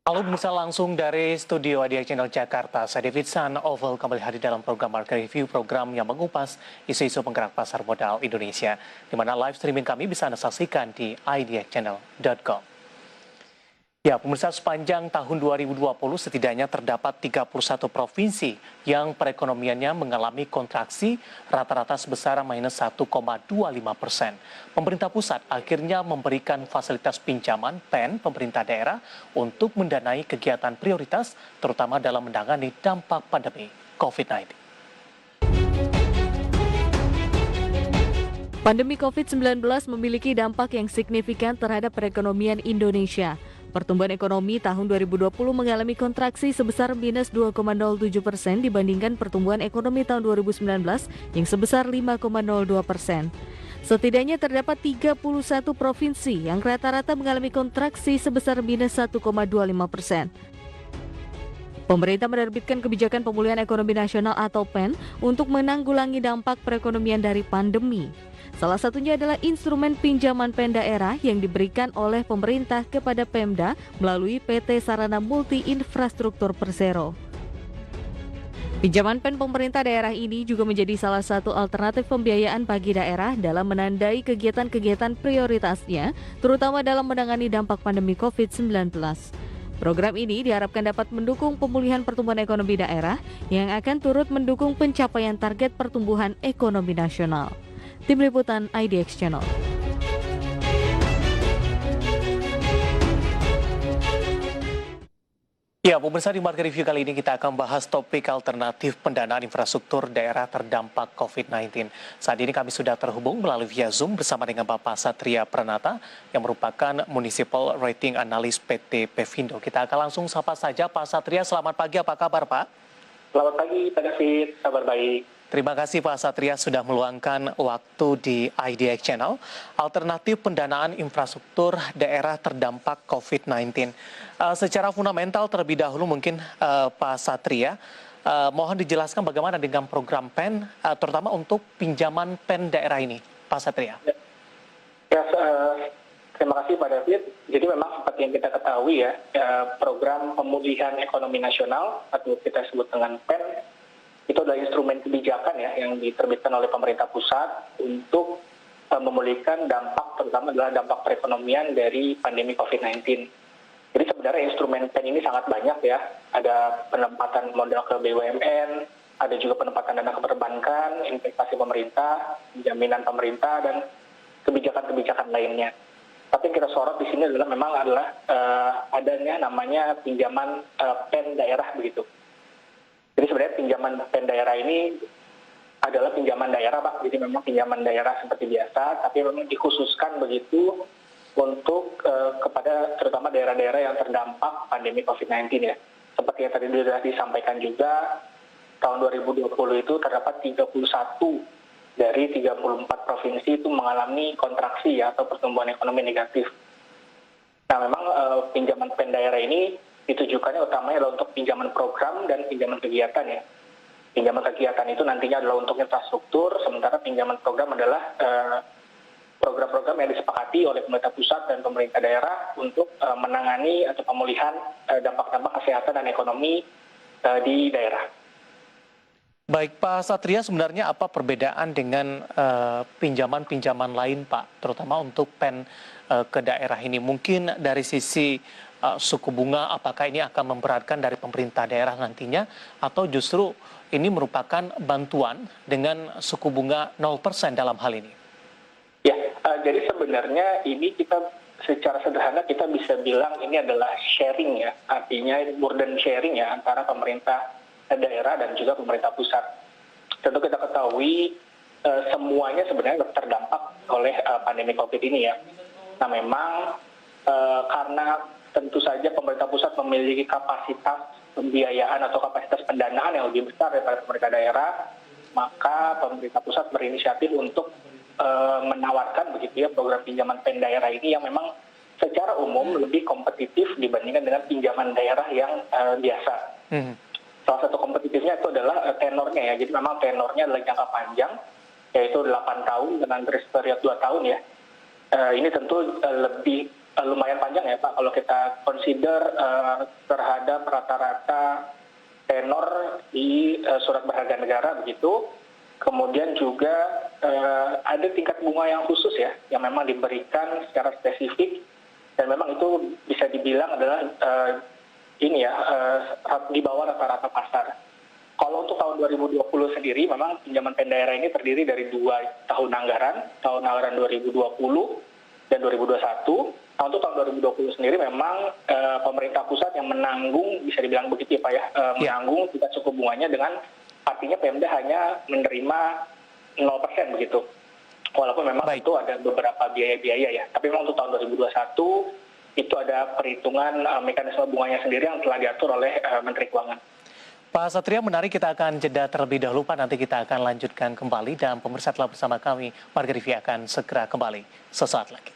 Halo pemirsa langsung dari studio Adia Channel Jakarta, saya David San Oval kembali hadir dalam program Market Review, program yang mengupas isu-isu penggerak pasar modal Indonesia, di mana live streaming kami bisa Anda saksikan di ideachannel.com. Ya, pemirsa sepanjang tahun 2020 setidaknya terdapat 31 provinsi yang perekonomiannya mengalami kontraksi rata-rata sebesar minus 1,25%. Pemerintah pusat akhirnya memberikan fasilitas pinjaman PEN pemerintah daerah untuk mendanai kegiatan prioritas terutama dalam menangani dampak pandemi COVID-19. Pandemi COVID-19 memiliki dampak yang signifikan terhadap perekonomian Indonesia. Pertumbuhan ekonomi tahun 2020 mengalami kontraksi sebesar minus 2,07% dibandingkan pertumbuhan ekonomi tahun 2019 yang sebesar 5,02%. Setidaknya terdapat 31 provinsi yang rata-rata mengalami kontraksi sebesar minus 1,25%. Pemerintah menerbitkan kebijakan pemulihan ekonomi nasional atau PEN untuk menanggulangi dampak perekonomian dari pandemi. Salah satunya adalah instrumen pinjaman PEN daerah yang diberikan oleh pemerintah kepada Pemda melalui PT Sarana Multi Infrastruktur Persero. Pinjaman PEN pemerintah daerah ini juga menjadi salah satu alternatif pembiayaan bagi daerah dalam menandai kegiatan-kegiatan prioritasnya, terutama dalam menangani dampak pandemi COVID-19. Program ini diharapkan dapat mendukung pemulihan pertumbuhan ekonomi daerah yang akan turut mendukung pencapaian target pertumbuhan ekonomi nasional. Tim Liputan IDX Channel. Ya, pemirsa di Market Review kali ini kita akan bahas topik alternatif pendanaan infrastruktur daerah terdampak COVID-19. Saat ini kami sudah terhubung melalui via Zoom bersama dengan Bapak Satria Pranata yang merupakan Municipal Rating Analyst PT Pevindo. Kita akan langsung sapa saja Pak Satria, selamat pagi, apa kabar Pak? Selamat pagi, Pak David, kabar baik. Terima kasih Pak Satria sudah meluangkan waktu di IDX Channel. Alternatif pendanaan infrastruktur daerah terdampak COVID-19. Secara fundamental terlebih dahulu mungkin Pak Satria, mohon dijelaskan bagaimana dengan program PEN, terutama untuk pinjaman PEN daerah ini, Pak Satria. Terima kasih Pak David. Jadi memang seperti yang kita ketahui ya, program pemulihan ekonomi nasional atau kita sebut dengan PEN, itu adalah instrumen kebijakan ya yang diterbitkan oleh pemerintah pusat untuk memulihkan dampak, terutama adalah dampak perekonomian dari pandemi COVID-19. Jadi sebenarnya instrumen PEN ini sangat banyak ya. Ada penempatan modal ke BUMN, ada juga penempatan dana ke perbankan, investasi pemerintah, jaminan pemerintah, dan kebijakan-kebijakan lainnya. Tapi yang kita sorot di sini adalah adanya namanya pinjaman PEN daerah begitu. Jadi sebenarnya pinjaman PEN daerah ini adalah pinjaman daerah Pak, jadi memang pinjaman daerah seperti biasa, tapi memang dikhususkan begitu untuk kepada terutama daerah-daerah yang terdampak pandemi COVID-19 ya. Seperti yang tadi sudah disampaikan juga, tahun 2020 itu terdapat 31 dari 34 provinsi itu mengalami kontraksi ya, atau pertumbuhan ekonomi negatif. Nah memang pinjaman PEN daerah ini ditujukannya utamanya adalah untuk pinjaman program dan pinjaman kegiatan ya. Pinjaman kegiatan itu nantinya adalah untuk infrastruktur, sementara pinjaman program adalah program-program yang disepakati oleh pemerintah pusat dan pemerintah daerah untuk menangani atau pemulihan dampak-dampak kesehatan dan ekonomi di daerah. Baik Pak Satria, sebenarnya apa perbedaan dengan pinjaman-pinjaman lain Pak, terutama untuk PEN ke daerah ini? Mungkin dari sisi suku bunga, apakah ini akan memberatkan dari pemerintah daerah nantinya, atau justru ini merupakan bantuan dengan suku bunga 0% dalam hal ini? Ya, jadi sebenarnya ini kita secara sederhana kita bisa bilang ini adalah sharing ya, artinya burden sharing ya antara pemerintah daerah dan juga pemerintah pusat. Tentu kita ketahui semuanya sebenarnya terdampak oleh pandemi COVID ini ya. Nah memang karena tentu saja pemerintah pusat memiliki kapasitas pembiayaan atau kapasitas pendanaan yang lebih besar daripada pemerintah daerah, maka pemerintah pusat berinisiatif untuk menawarkan begitu ya program pinjaman PEN daerah ini yang memang secara umum lebih kompetitif dibandingkan dengan pinjaman daerah yang biasa. Salah satu kompetitifnya itu adalah tenornya ya. Jadi memang tenornya adalah jangka panjang, yaitu 8 tahun dengan grace period 2 tahun ya. Ini tentu lebih lumayan panjang ya Pak, kalau kita consider terhadap rata-rata tenor di surat berharga negara begitu. Kemudian juga ada tingkat bunga yang khusus ya, yang memang diberikan secara spesifik, dan memang itu bisa dibilang adalah di bawah rata-rata pasar. Kalau untuk tahun 2020 sendiri, memang pinjaman pen daerah ini terdiri dari 2 tahun anggaran 2020 dan 2021. Nah, untuk tahun 2020 sendiri memang pemerintah pusat yang menanggung, bisa dibilang begitu ya Pak ya, menanggung tingkat suku bunganya, dengan artinya Pemda hanya menerima 0% begitu. Walaupun memang itu ada beberapa biaya-biaya ya. Tapi memang untuk tahun 2021 itu ada perhitungan mekanisme bunganya sendiri yang telah diatur oleh Menteri Keuangan. Pak Satria, menarik, kita akan jeda terlebih dahulu Pak, nanti kita akan lanjutkan kembali dan pemirsa telah bersama kami, Marga Rivi akan segera kembali sesaat lagi.